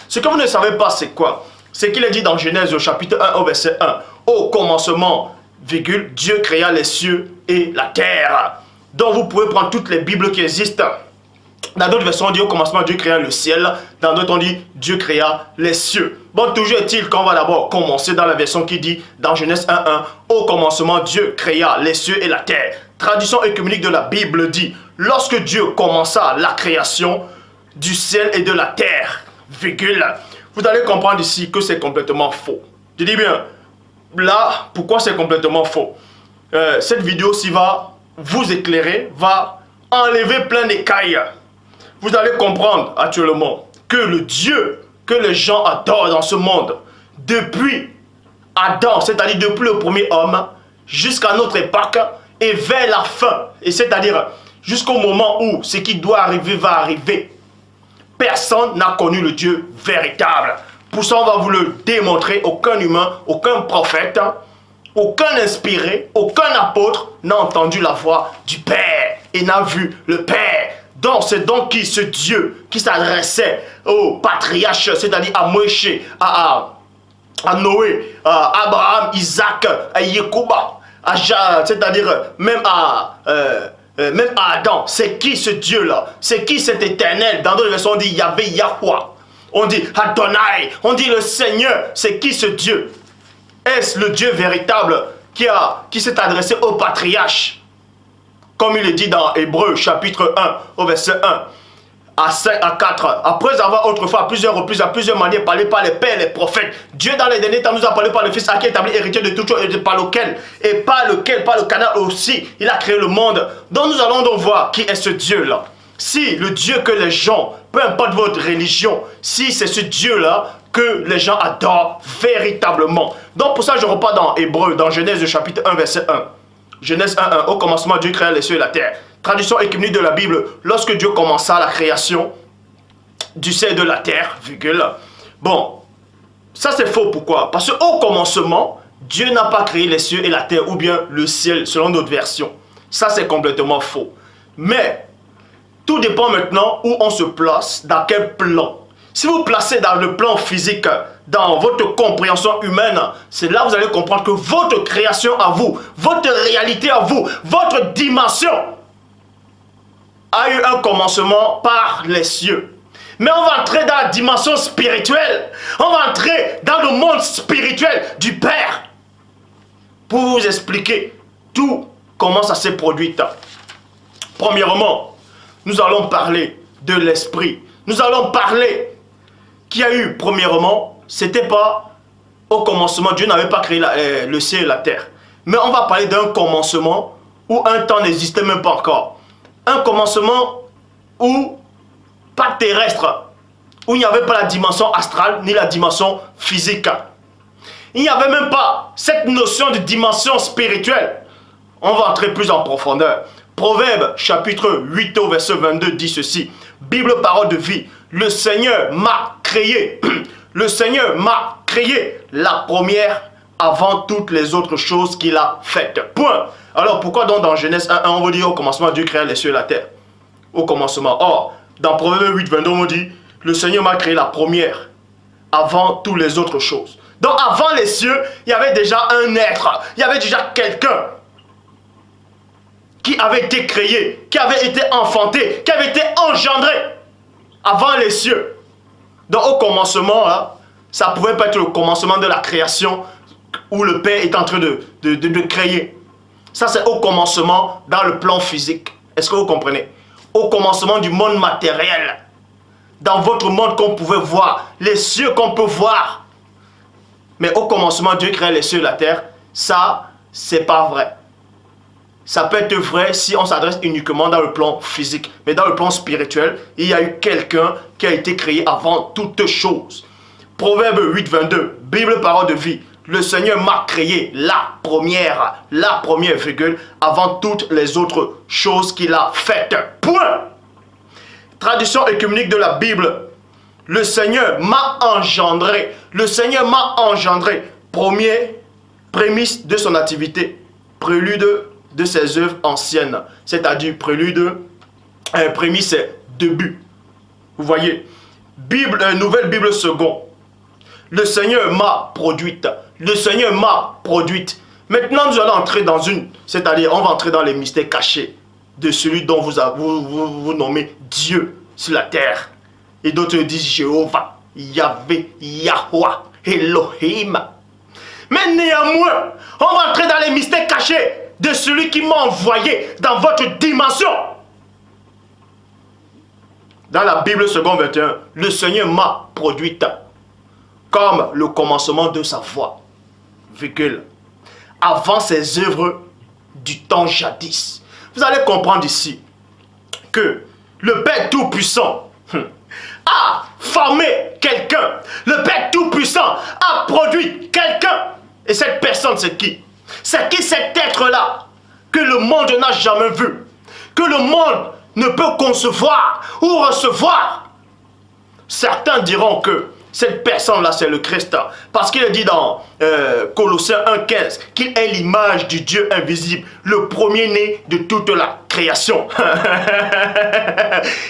Ce que vous ne savez pas, c'est quoi? C'est qu'il est dit dans Genèse au chapitre 1 au verset 1. Au commencement, virgule, Dieu créa les cieux et la terre. Donc vous pouvez prendre toutes les Bibles qui existent. Dans d'autres versions, on dit au commencement, Dieu créa le ciel. Dans d'autres, on dit Dieu créa les cieux. Bon, toujours est-il qu'on va d'abord commencer dans la version qui dit, dans Genèse 1.1, au commencement, Dieu créa les cieux et la terre. Traduction œcuménique de la Bible dit, lorsque Dieu commença la création du ciel et de la terre, virgule, vous allez comprendre ici que c'est complètement faux. Je dis bien, là, pourquoi c'est complètement faux? Cette vidéo-ci va vous éclairer, va enlever plein d'écailles. Vous allez comprendre actuellement que le Dieu que les gens adorent dans ce monde, depuis Adam, c'est-à-dire depuis le premier homme, jusqu'à notre époque et vers la fin, et c'est-à-dire jusqu'au moment où ce qui doit arriver va arriver, personne n'a connu le Dieu véritable. Pour ça, on va vous le démontrer. Aucun humain, aucun prophète, aucun inspiré, aucun apôtre n'a entendu la voix du Père et n'a vu le Père. Donc, c'est donc qui ce Dieu qui s'adressait aux patriarches, c'est-à-dire à Moïse, à Noé, à Abraham, Isaac, à Yekouba, c'est-à-dire même à Adam. C'est qui ce Dieu-là? C'est qui cet éternel? Dans d'autres versions, on dit Yahvé, Yahweh. On dit Adonai. On dit le Seigneur. C'est qui ce Dieu? Est-ce le Dieu véritable qui s'est adressé aux patriarches? Comme il est dit dans Hébreux chapitre 1 au verset 1 à 5 à 4. Après avoir autrefois à plusieurs reprises, à plusieurs manières parlé par les pères et les prophètes, Dieu dans les derniers temps nous a parlé par le Fils à qui est établi héritier de toutes choses et par le canal aussi, il a créé le monde. Donc nous allons donc voir qui est ce Dieu-là. Si le Dieu que les gens, peu importe votre religion, si c'est ce Dieu-là que les gens adorent véritablement. Donc pour ça je repars dans Hébreux, dans Genèse chapitre 1 verset 1. Genèse 1.1, au commencement, Dieu créa les cieux et la terre. Traduction œcuménique de la Bible, lorsque Dieu commença la création du ciel et de la terre, virgule. Bon, ça c'est faux, pourquoi? Parce qu'au commencement, Dieu n'a pas créé les cieux et la terre, ou bien le ciel, selon notre version. Ça c'est complètement faux. Mais, tout dépend maintenant où on se place, dans quel plan. Si vous placez dans le plan physique, dans votre compréhension humaine, c'est là que vous allez comprendre que votre création à vous, votre réalité à vous, votre dimension a eu un commencement par les cieux. Mais on va entrer dans la dimension spirituelle. On va entrer dans le monde spirituel du Père pour vous expliquer tout comment ça s'est produit. Premièrement, nous allons parler de l'esprit. Nous allons parler qu'il y a eu, premièrement, c'était pas au commencement, Dieu n'avait pas créé le ciel et la terre. Mais on va parler d'un commencement où un temps n'existait même pas encore. Un commencement où, pas terrestre, où il n'y avait pas la dimension astrale ni la dimension physique. Il n'y avait même pas cette notion de dimension spirituelle. On va entrer plus en profondeur. Proverbe chapitre 8 au verset 22 dit ceci. Bible parole de vie. Le Seigneur m'a créé. Le Seigneur m'a créé la première avant toutes les autres choses qu'il a faites. Point. Alors pourquoi donc dans Genèse 1.1 on va dire au commencement Dieu créa les cieux et la terre? Au commencement. Or, dans Proverbe 8, 22 on dit le Seigneur m'a créé la première avant toutes les autres choses. Donc avant les cieux, il y avait déjà un être. Il y avait déjà quelqu'un qui avait été créé, qui avait été enfanté, qui avait été engendré avant les cieux. Donc au commencement, là, ça pouvait pas être le commencement de la création où le Père est en train de créer. Ça c'est au commencement dans le plan physique. Est-ce que vous comprenez? Au commencement du monde matériel. Dans votre monde qu'on pouvait voir, les cieux qu'on peut voir. Mais au commencement, Dieu crée les cieux et la terre. Ça, c'est pas vrai. Ça peut être vrai si on s'adresse uniquement dans le plan physique. Mais dans le plan spirituel, il y a eu quelqu'un qui a été créé avant toutes choses. Proverbe 8, 22, Bible parole de vie. Le Seigneur m'a créé la première virgule, avant toutes les autres choses qu'il a faites. Point. Traduction œcuménique de la Bible. Le Seigneur m'a engendré. Le Seigneur m'a engendré. Prémisse de son activité. Prélude de ses œuvres anciennes. C'est-à-dire prélude, prémisse, c'est début. Vous voyez. Nouvelle Bible seconde. Le Seigneur m'a produite. Le Seigneur m'a produite. Maintenant, nous allons entrer dans c'est-à-dire, on va entrer dans les mystères cachés de celui dont vous nommez Dieu sur la terre. Et d'autres disent Jéhovah, Yahvé, Yahweh, Elohim. Mais néanmoins, on va entrer dans les mystères cachés de celui qui m'a envoyé dans votre dimension. Dans la Bible seconde 21, le Seigneur m'a produite comme le commencement de sa voix, virgule, avant ses œuvres du temps jadis. Vous allez comprendre ici que le Père Tout-Puissant a formé quelqu'un. Le Père Tout-Puissant a produit quelqu'un. Et cette personne, c'est qui? C'est qui cet être-là que le monde n'a jamais vu, que le monde ne peut concevoir ou recevoir? Certains diront que cette personne-là, c'est le Christ. Parce qu'il est dit dans Colossiens 1,15 qu'il est l'image du Dieu invisible, le premier-né de toute la création.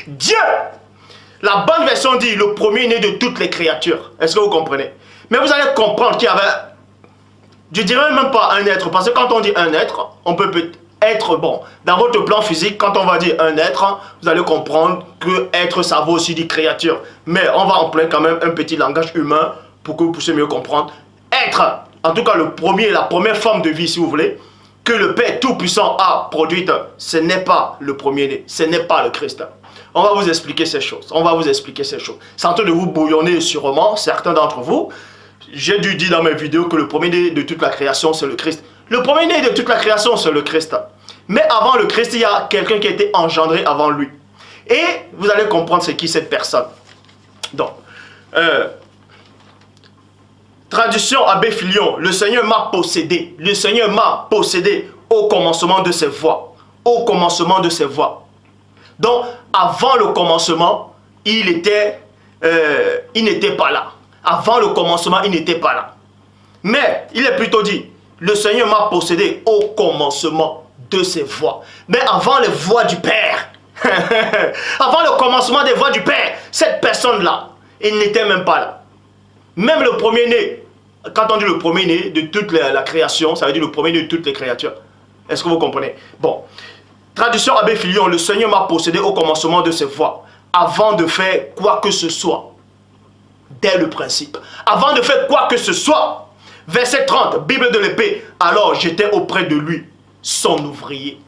Dieu! La bonne version dit le premier-né de toutes les créatures. Est-ce que vous comprenez? Mais vous allez comprendre qu'il y avait, je dirais même pas un être, parce que quand on dit un être, on peut être, bon, dans votre plan physique, quand on va dire un être, vous allez comprendre que être, ça vaut aussi dire créature. Mais on va employer quand même un petit langage humain pour que vous puissiez mieux comprendre. Être, en tout cas la première forme de vie, si vous voulez, que le Père Tout-Puissant a produite, ce n'est pas le premier-né, ce n'est pas le Christ. On va vous expliquer ces choses. On va vous expliquer ces choses. C'est en train de vous bouillonner sûrement, certains d'entre vous. J'ai dû dire dans mes vidéos que le premier-né de toute la création, c'est le Christ. Le premier-né de toute la création, c'est le Christ. Mais avant le Christ, il y a quelqu'un qui a été engendré avant lui. Et vous allez comprendre c'est qui cette personne. Donc, traduction Abbé Filion, le Seigneur m'a possédé. Le Seigneur m'a possédé au commencement de ses voies. Au commencement de ses voies. Donc, avant le commencement, il n'était pas là. Avant le commencement, il n'était pas là. Mais, il est plutôt dit, le Seigneur m'a possédé au commencement de ses voies. Mais avant les voies du Père, avant le commencement des voies du Père, cette personne-là, il n'était même pas là. Même le premier-né, quand on dit le premier-né de toute la création, ça veut dire le premier-né de toutes les créatures. Est-ce que vous comprenez? Bon. Traduction Abbé Filion, le Seigneur m'a possédé au commencement de ses voies, avant de faire quoi que ce soit, dès le principe. Avant de faire quoi que ce soit, verset 30, Bible de l'épée, alors j'étais auprès de lui, son ouvrier.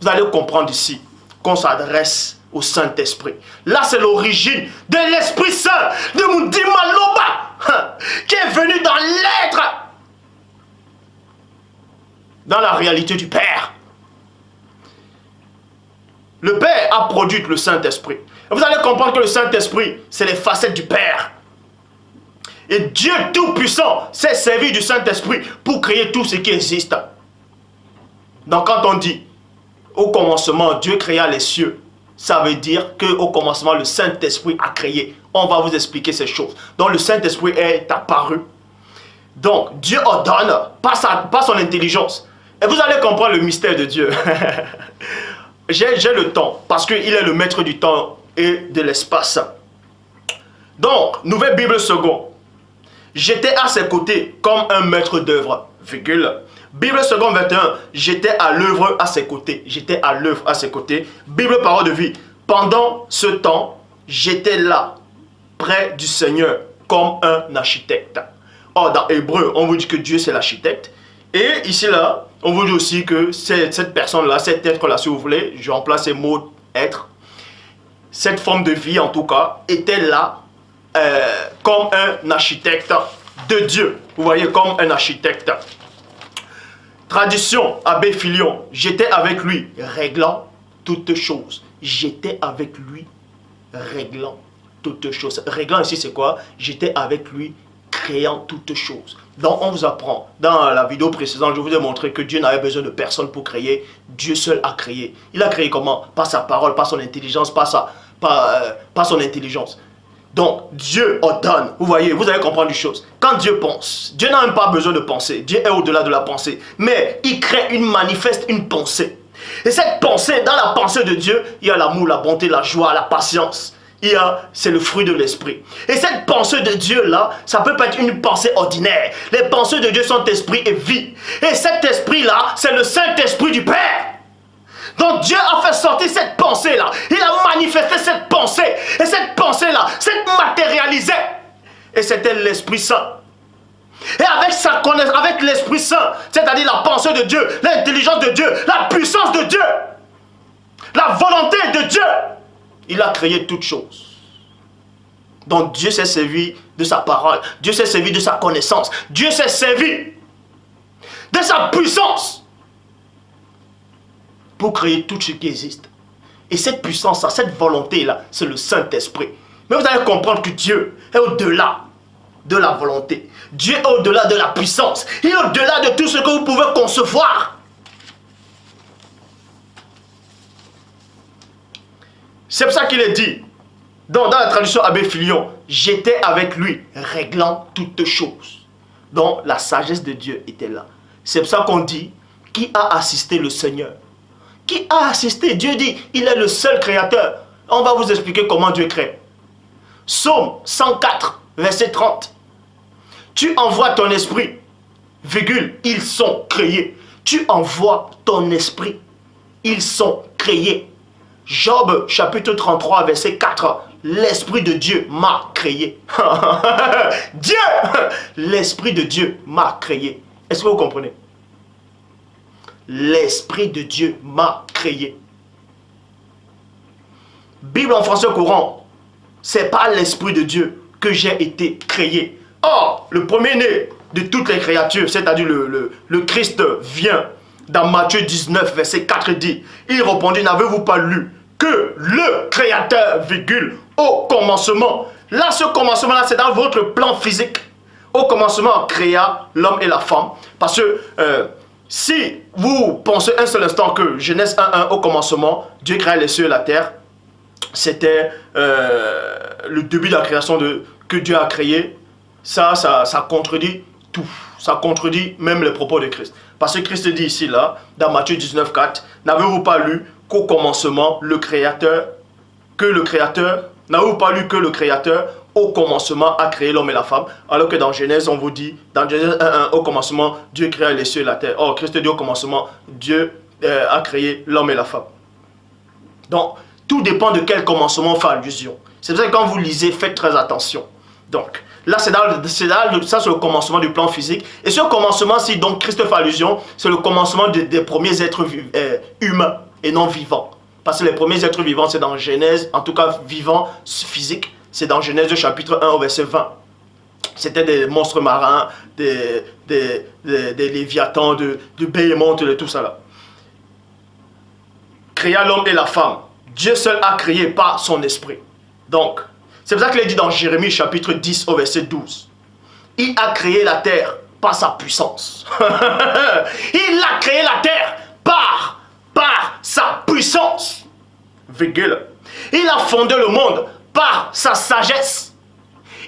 Vous allez comprendre ici qu'on s'adresse au Saint-Esprit. Là, c'est l'origine de l'Esprit Saint, de Mundima Loba, qui est venu dans l'être, dans la réalité du Père. Le Père a produit le Saint-Esprit. Vous allez comprendre que le Saint-Esprit, c'est les facettes du Père. Et Dieu Tout-Puissant s'est servi du Saint-Esprit pour créer tout ce qui existe. Donc quand on dit, au commencement, Dieu créa les cieux, ça veut dire qu'au commencement, le Saint-Esprit a créé. On va vous expliquer ces choses. Donc le Saint-Esprit est apparu. Donc Dieu ordonne, pas son intelligence. Et vous allez comprendre le mystère de Dieu. J'ai le temps, parce qu'il est le maître du temps et de l'espace. Donc, Nouvelle Bible seconde. J'étais à ses côtés comme un maître d'œuvre, virgule. Bible seconde 21, j'étais à l'œuvre à ses côtés. J'étais à l'œuvre à ses côtés. Bible parole de vie. Pendant ce temps, j'étais là, près du Seigneur, comme un architecte. Or, dans Hébreu, on vous dit que Dieu c'est l'architecte. Et ici, là, on vous dit aussi que cette personne-là, cet être-là, si vous voulez, je remplace ces mots être, cette forme de vie, en tout cas, était là comme un architecte de Dieu. Vous voyez, comme un architecte. Tradition, Abbé Filion, j'étais avec lui, réglant toutes choses. J'étais avec lui, réglant toutes choses. Réglant ici, c'est quoi? J'étais avec lui, créant toutes choses. Donc on vous apprend, dans la vidéo précédente, je vous ai montré que Dieu n'avait besoin de personne pour créer. Dieu seul a créé. Il a créé comment? Par sa parole, par son intelligence, par son intelligence. Donc Dieu ordonne. Vous voyez, vous allez comprendre une chose. Quand Dieu pense, Dieu n'a même pas besoin de penser. Dieu est au-delà de la pensée. Mais il crée manifeste une pensée. Et cette pensée, dans la pensée de Dieu, il y a l'amour, la bonté, la joie, la patience. c'est le fruit de l'esprit. Et cette pensée de Dieu là, ça peut pas être une pensée ordinaire. Les pensées de Dieu sont esprit et vie. Et cet esprit là, c'est le Saint-Esprit du Père. Donc Dieu a fait sortir cette pensée là. Il a manifesté cette pensée. Et cette pensée là s'est matérialisée. Et c'était l'Esprit Saint. Et avec sa connaissance, avec l'Esprit Saint, c'est-à-dire la pensée de Dieu, l'intelligence de Dieu, la puissance de Dieu, la volonté de Dieu, il a créé toutes choses. Donc Dieu s'est servi de sa parole, Dieu s'est servi de sa connaissance, Dieu s'est servi de sa puissance pour créer tout ce qui existe. Et cette puissance-là, cette volonté-là, c'est le Saint-Esprit. Mais vous allez comprendre que Dieu est au-delà de la volonté. Dieu est au-delà de la puissance. Il est au-delà de tout ce que vous pouvez concevoir. C'est pour ça qu'il est dit, dans la traduction Abbé Filion, j'étais avec lui, réglant toutes choses. Donc la sagesse de Dieu était là. C'est pour ça qu'on dit, qui a assisté le Seigneur? Qui a assisté? Dieu dit, il est le seul créateur. On va vous expliquer comment Dieu crée. Psaume 104, verset 30. Tu envoies ton esprit, virgule, ils sont créés. Tu envoies ton esprit, ils sont créés. Job chapitre 33 verset 4. L'Esprit de Dieu m'a créé. Dieu, l'Esprit de Dieu m'a créé. Est-ce que vous comprenez? L'Esprit de Dieu m'a créé. Bible en français courant. C'est par l'Esprit de Dieu que j'ai été créé. Or, le premier-né de toutes les créatures, c'est-à-dire le Christ vient. Dans Matthieu 19, verset 4 dit, il répondit, n'avez-vous pas lu que le Créateur, virgule, au commencement. Là, ce commencement-là, c'est dans votre plan physique. Au commencement, créa l'homme et la femme. Parce que si vous pensez un seul instant que Genèse 1.1, au commencement, Dieu créa les cieux et la terre, c'était le début de la création que Dieu a créé. Ça contredit tout. Ça contredit même les propos de Christ. Parce que Christ dit ici, là, dans Matthieu 19, 4, n'avez-vous pas lu qu'au commencement, n'avez-vous pas lu que le Créateur, au commencement, a créé l'homme et la femme, alors que dans Genèse, on vous dit, dans Genèse 1, au commencement, Dieu créa les cieux et la terre. Or, Christ dit au commencement, Dieu a créé l'homme et la femme. Donc, tout dépend de quel commencement on fait allusion. C'est pour ça que quand vous lisez, faites très attention. Donc, là, ça c'est le commencement du plan physique. Et ce commencement-ci, donc Christ fait allusion, c'est le commencement des premiers êtres humains et non vivants. Parce que les premiers êtres vivants, c'est dans Genèse, en tout cas vivants, physiques, c'est dans Genèse chapitre 1 au verset 20. C'était des monstres marins, des léviathans, de béhémontes, de tout ça là. Créa l'homme et la femme. Dieu seul a créé par son esprit. Donc, c'est pour ça qu'il est dit dans Jérémie chapitre 10 au verset 12. Il a créé la terre par sa puissance. Il a créé la terre par sa puissance. Virgule. Il a fondé le monde par sa sagesse.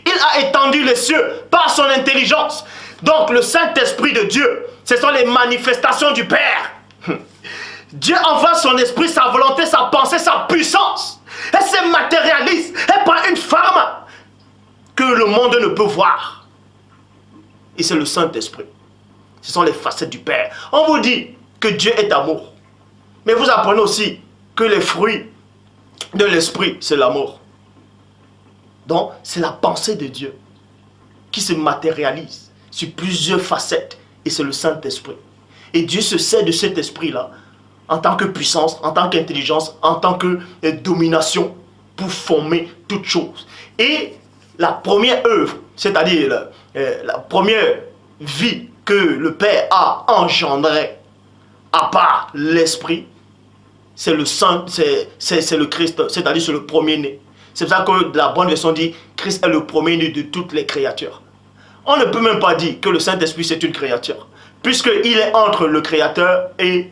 Il a étendu les cieux par son intelligence. Donc le Saint-Esprit de Dieu, ce sont les manifestations du Père. Dieu envoie son esprit, sa volonté, sa pensée, sa puissance. Elle se matérialise. Et par une femme que le monde ne peut voir. Et c'est le Saint-Esprit. Ce sont les facettes du Père. On vous dit que Dieu est amour. Mais vous apprenez aussi que les fruits de l'Esprit, c'est l'amour. Donc, c'est la pensée de Dieu qui se matérialise sur plusieurs facettes. Et c'est le Saint-Esprit. Et Dieu se sert de cet esprit-là en tant que puissance, en tant qu'intelligence, en tant que domination pour former toutes choses. Et la première œuvre, c'est-à-dire la première vie que le Père a engendrée, à part l'Esprit, c'est le Saint, c'est le Christ, c'est-à-dire c'est le premier-né. C'est pour ça que la bonne version dit Christ est le premier-né de toutes les créatures. On ne peut même pas dire que le Saint-Esprit c'est une créature, puisqu'il est entre le Créateur et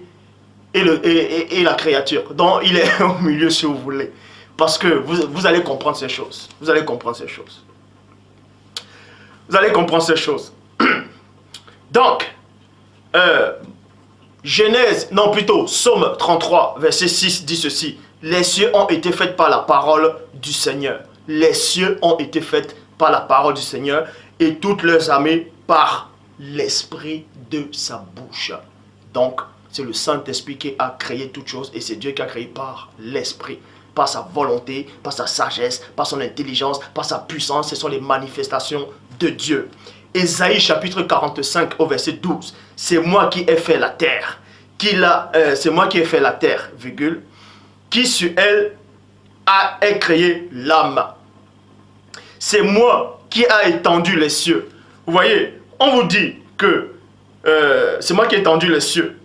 la créature. Donc il est au milieu si vous voulez. Parce que vous allez comprendre ces choses. Vous allez comprendre ces choses. Vous allez comprendre ces choses. Donc, Psaume 33, verset 6 dit ceci. Les cieux ont été faits par la parole du Seigneur. Les cieux ont été faits par la parole du Seigneur et toutes leurs armées par l'esprit de sa bouche. Donc, c'est le Saint-Esprit qui a créé toutes choses et c'est Dieu qui a créé par l'esprit, par sa volonté, par sa sagesse, par son intelligence, par sa puissance. Ce sont les manifestations de Dieu. Ésaïe chapitre 45 au verset 12. C'est moi qui ai fait la terre. C'est moi qui ai fait la terre, virgule, qui sur elle a créé l'âme. C'est moi qui a étendu les cieux. Vous voyez, on vous dit que c'est moi qui ai étendu les cieux.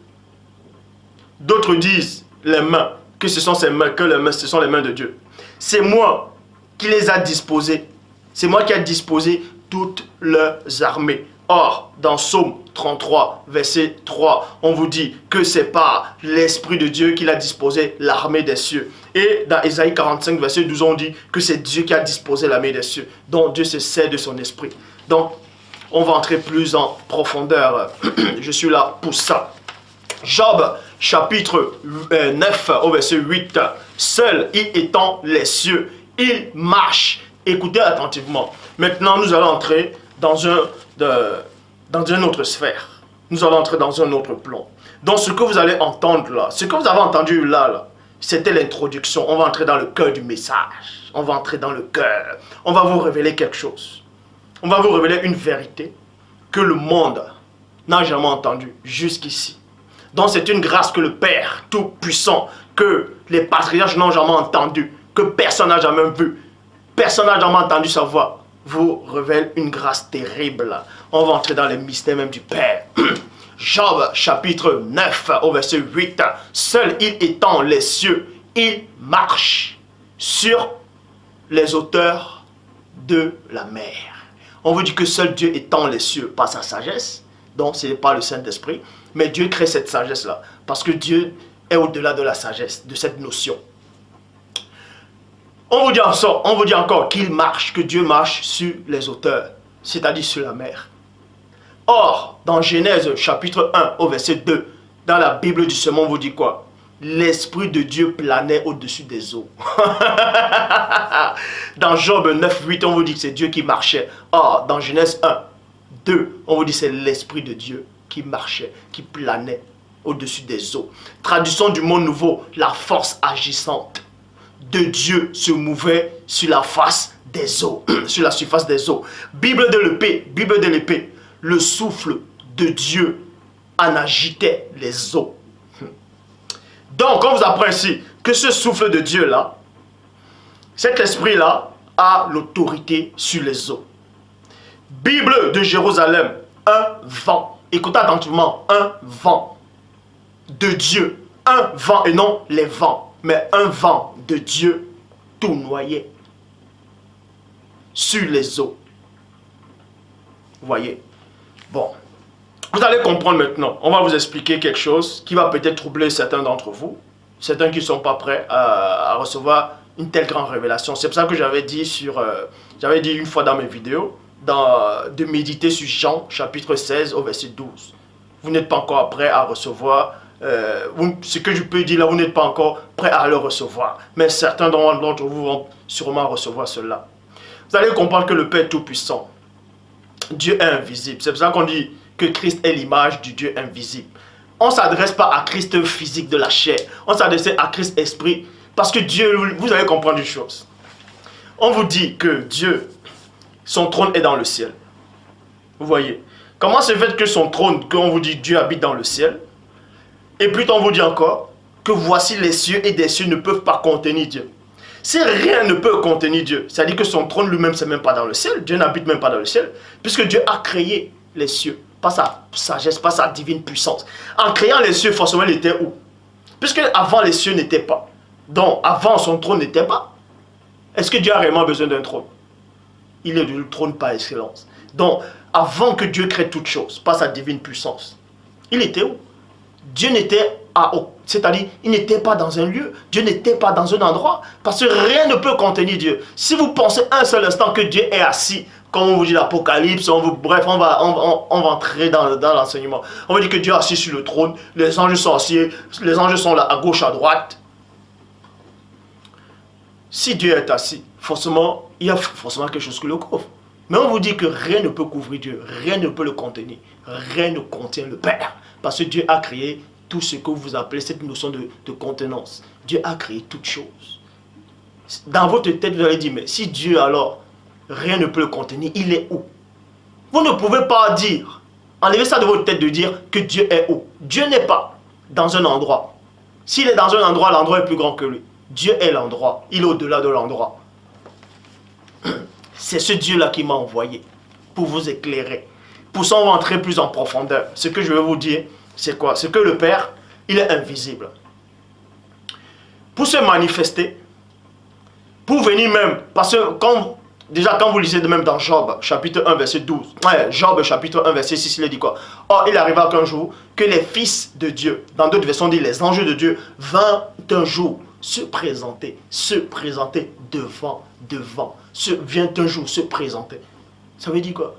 D'autres disent les mains, que ce sont ces mains, que les mains, ce sont les mains de Dieu. C'est moi qui les a disposées. C'est moi qui ai disposé toutes leurs armées. Or, dans Psaume 33, verset 3, on vous dit que c'est par l'Esprit de Dieu qu'il a disposé l'armée des cieux. Et dans Ésaïe 45, verset 12, on dit que c'est Dieu qui a disposé l'armée des cieux. Donc, Dieu se sert de son esprit. Donc, on va entrer plus en profondeur. Je suis là pour ça. Job, chapitre 9, au verset 8. Seul, il étend les cieux. Il marche. Écoutez attentivement. Maintenant, nous allons entrer dans une autre sphère. Nous allons entrer dans un autre plan. Donc, ce que vous allez entendre là, ce que vous avez entendu là, c'était l'introduction. On va entrer dans le cœur du message. On va entrer dans le cœur. On va vous révéler quelque chose. On va vous révéler une vérité que le monde n'a jamais entendue jusqu'ici. Donc, c'est une grâce que le Père Tout-Puissant, que les patriarches n'ont jamais entendu, que personne n'a jamais vu, personne n'a jamais entendu sa voix, vous révèle une grâce terrible. On va entrer dans les mystères même du Père. Job, chapitre 9, au verset 8. Seul il étend les cieux, il marche sur les hauteurs de la mer. On vous dit que seul Dieu étend les cieux par sa sagesse. Donc, ce n'est pas le Saint-Esprit. Mais Dieu crée cette sagesse-là. Parce que Dieu est au-delà de la sagesse, de cette notion. On vous dit encore qu'il marche, que Dieu marche sur les hauteurs, c'est-à-dire sur la mer. Or, dans Genèse chapitre 1 au verset 2, dans la Bible du Sermon, on vous dit quoi? L'Esprit de Dieu planait au-dessus des eaux. Dans Job 9, 8, on vous dit que c'est Dieu qui marchait. Or, dans Genèse 1, 2, on vous dit que c'est l'Esprit de Dieu qui marchait, qui planait au-dessus des eaux. Traduction du Monde Nouveau, la force agissante de Dieu se mouvait sur la face des eaux, sur la surface des eaux. Bible de l'épée, le souffle de Dieu en agitait les eaux. Donc, on vous apprend ici que ce souffle de Dieu-là, cet esprit-là, a l'autorité sur les eaux. Bible de Jérusalem, un vent. Écoutez attentivement, un vent de Dieu. Un vent et non les vents, mais un vent de Dieu tout noyé sur les eaux. Vous voyez? Bon, vous allez comprendre maintenant. On va vous expliquer quelque chose qui va peut-être troubler certains d'entre vous. Certains qui ne sont pas prêts à recevoir une telle grande révélation. C'est pour ça que j'avais dit une fois dans mes vidéos, de méditer sur Jean chapitre 16 au verset 12. Vous n'êtes pas encore prêts à recevoir ce que je peux dire là, vous n'êtes pas encore prêts à le recevoir. Mais certains d'entre vous vont sûrement recevoir cela. Vous allez comprendre que le Père Tout-Puissant, Dieu est invisible. C'est pour ça qu'on dit que Christ est l'image du Dieu invisible. On ne s'adresse pas à Christ physique de la chair. On s'adresse à Christ esprit. Parce que Dieu, vous allez comprendre une chose. On vous dit que Dieu, son trône est dans le ciel. Vous voyez. Comment se fait que son trône, qu'on vous dit Dieu habite dans le ciel? Et puis on vous dit encore que voici les cieux et des cieux ne peuvent pas contenir Dieu. Si rien ne peut contenir Dieu, c'est-à-dire que son trône lui-même, c'est même pas dans le ciel. Dieu n'habite même pas dans le ciel. Puisque Dieu a créé les cieux. Pas sa sagesse, pas sa divine puissance. En créant les cieux, forcément, il était où? Puisque avant les cieux n'étaient pas. Donc, avant son trône n'était pas. Est-ce que Dieu a réellement besoin d'un trône? Il est le trône par excellence. Donc, avant que Dieu crée toutes choses, par sa divine puissance, il était où? Dieu n'était c'est-à-dire, il n'était pas dans un lieu. Dieu n'était pas dans un endroit. Parce que rien ne peut contenir Dieu. Si vous pensez un seul instant que Dieu est assis, comme on vous dit l'Apocalypse, bref, on va entrer dans l'enseignement. On va dire que Dieu est assis sur le trône, les anges sont assis, les anges sont là à gauche, à droite. si Dieu est assis, forcément, il y a forcément quelque chose qui le couvre. Mais on vous dit que rien ne peut couvrir Dieu, rien ne peut le contenir, rien ne contient le Père. Parce que Dieu a créé tout ce que vous appelez cette notion de contenance. Dieu a créé toutes choses. Dans votre tête, vous allez dire, mais si Dieu alors, rien ne peut le contenir, il est où? Vous ne pouvez pas dire, enlevez ça de votre tête de dire que Dieu est où. Dieu n'est pas dans un endroit. S'il est dans un endroit, l'endroit est plus grand que lui. Dieu est l'endroit, il est au-delà de l'endroit. C'est ce Dieu-là qui m'a envoyé pour vous éclairer. Pour ça, on va entrer plus en profondeur. Ce que je vais vous dire, c'est quoi? C'est que le Père, il est invisible. Pour se manifester, pour venir même, parce que déjà quand vous lisez de même dans Job, chapitre 1, verset 12, Job, chapitre 1, verset 6, il dit quoi? Or, il arriva qu'un jour, que les fils de Dieu, dans d'autres versions, on dit les anges de Dieu, vinrent un jour se présenter devant, vient un jour se présenter. Ça veut dire quoi?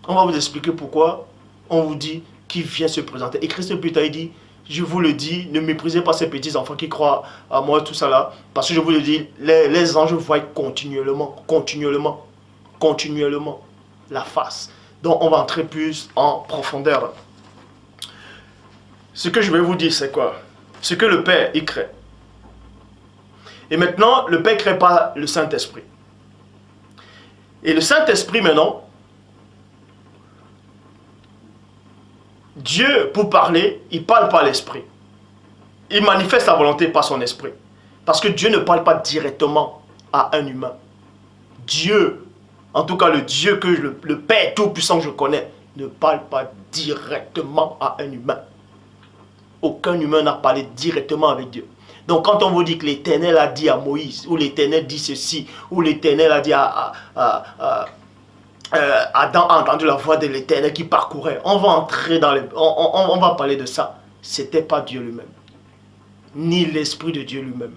On va vous expliquer pourquoi on vous dit qu'il vient se présenter. Et Christ plus tard, il dit, je vous le dis, ne méprisez pas ces petits enfants qui croient à moi, tout ça là. Parce que je vous le dis, les anges voient continuellement la face. Donc on va entrer plus en profondeur. Ce que je vais vous dire, c'est quoi? Ce que le Père, il crée. Et maintenant, le Père ne crée pas le Saint-Esprit. Et le Saint-Esprit, maintenant, Dieu, pour parler, il ne parle pas l'Esprit. Il manifeste sa volonté par son Esprit. Parce que Dieu ne parle pas directement à un humain. Dieu, en tout cas le Dieu que le Père Tout-Puissant que je connais, ne parle pas directement à un humain. Aucun humain n'a parlé directement avec Dieu. Donc quand on vous dit que l'Éternel a dit à Moïse, ou l'Éternel dit ceci, ou l'Éternel a dit Adam a entendu la voix de l'Éternel qui parcourait, on va entrer dans on va parler de ça. C'était pas Dieu lui-même, ni l'Esprit de Dieu lui-même.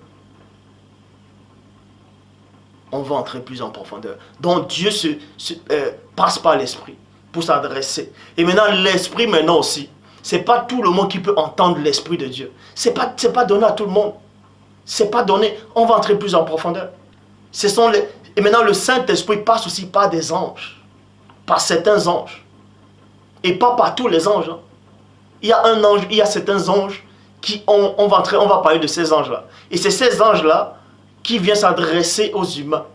On va entrer plus en profondeur. Donc Dieu passe par l'Esprit pour s'adresser. Et maintenant l'Esprit maintenant aussi, c'est pas tout le monde qui peut entendre l'Esprit de Dieu. C'est pas donné à tout le monde. C'est pas donné. On va entrer plus en profondeur. Et maintenant le Saint-Esprit passe aussi par des anges. Par certains anges. Et pas par tous les anges. Il y a un ange, il y a certains anges qui on va parler de ces anges-là. Et c'est ces anges-là qui viennent s'adresser aux humains.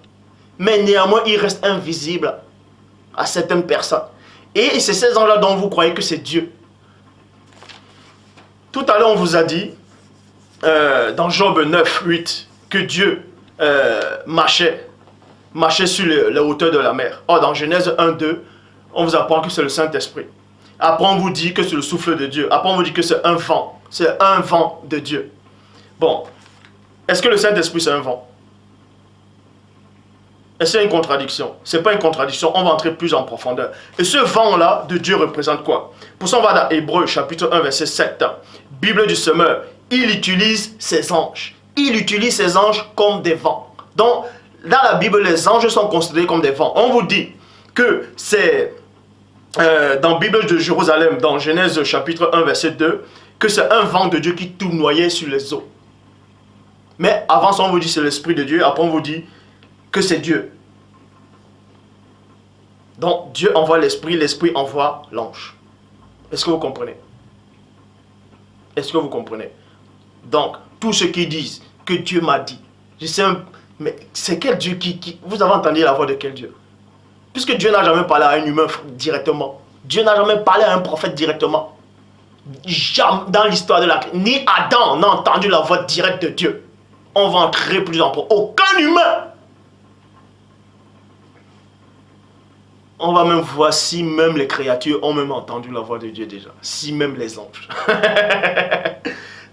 Mais néanmoins, ils restent invisibles à certaines personnes. Et c'est ces anges-là dont vous croyez que c'est Dieu. Tout à l'heure, on vous a dit, dans Job 9, 8, que Dieu marchait sur les hauteurs de la mer. Or, dans Genèse 1, 2, on vous apprend que c'est le Saint-Esprit. Après, on vous dit que c'est le souffle de Dieu. Après, on vous dit que c'est un vent. C'est un vent de Dieu. Bon, est-ce que le Saint-Esprit, c'est un vent? Est-ce que c'est une contradiction? Ce n'est pas une contradiction, on va entrer plus en profondeur. Et ce vent-là de Dieu représente quoi? Pour ça, on va dans Hébreux, chapitre 1, verset 7. Bible du semeur, il utilise ses anges. Il utilise ses anges comme des vents. Donc, dans la Bible, les anges sont considérés comme des vents. On vous dit que c'est dans la Bible de Jérusalem, dans Genèse chapitre 1, verset 2, que c'est un vent de Dieu qui tournoyait sur les eaux. Mais avant ça, on vous dit c'est l'Esprit de Dieu. Après, on vous dit que c'est Dieu. Donc, Dieu envoie l'Esprit, l'Esprit envoie l'ange. Est-ce que vous comprenez? Est-ce que vous comprenez? Donc, tous ceux qui disent que Dieu m'a dit, je sais, mais c'est quel Dieu qui... Vous avez entendu la voix de quel Dieu? Puisque Dieu n'a jamais parlé à un humain directement. Dieu n'a jamais parlé à un prophète directement. Jamais dans l'histoire de la... Ni Adam n'a entendu la voix directe de Dieu. On va entrer plus en profondeur. Aucun humain. On va même voir si même les créatures ont même entendu la voix de Dieu déjà. Si même les anges.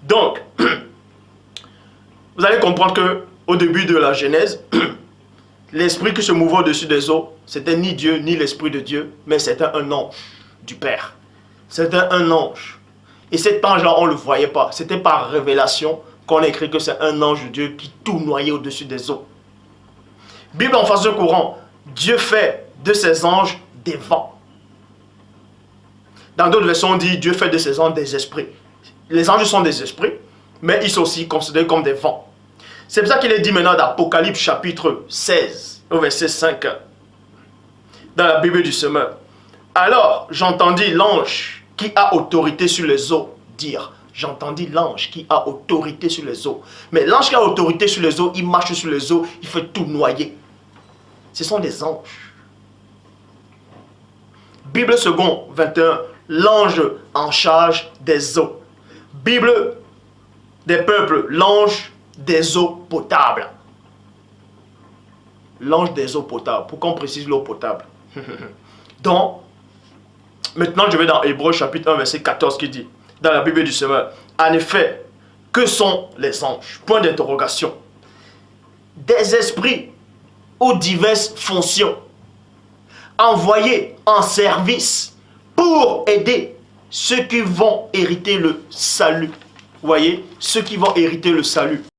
Donc, vous allez comprendre que au début de la Genèse, l'esprit qui se mouvait au-dessus des eaux, c'était ni Dieu, ni l'Esprit de Dieu, mais c'était un ange du Père. C'était un ange. Et cet ange-là, on ne le voyait pas. C'était par révélation qu'on a écrit que c'est un ange de Dieu qui tournoyait au-dessus des eaux. Bible en face courant, Dieu fait de ses anges des vents. Dans d'autres versions, on dit Dieu fait de ses anges des esprits. Les anges sont des esprits, mais ils sont aussi considérés comme des vents. C'est pour ça qu'il est dit maintenant d'Apocalypse chapitre 16, au verset 5, dans la Bible du Semeur. Alors, j'entendis l'ange qui a autorité sur les eaux dire. J'entendis l'ange qui a autorité sur les eaux. Mais l'ange qui a autorité sur les eaux, il marche sur les eaux, il fait tout noyer. Ce sont des anges. Bible second 21, l'ange en charge des eaux. Bible des peuples, l'ange des eaux potables. L'ange des eaux potables. Pourquoi on précise l'eau potable? Donc, maintenant je vais dans Hébreux chapitre 1 verset 14 qui dit, dans la Bible du Semeur, en effet, que sont les anges? Point d'interrogation. Des esprits aux diverses fonctions, envoyés en service pour aider ceux qui vont hériter le salut. Vous voyez, ceux qui vont hériter le salut.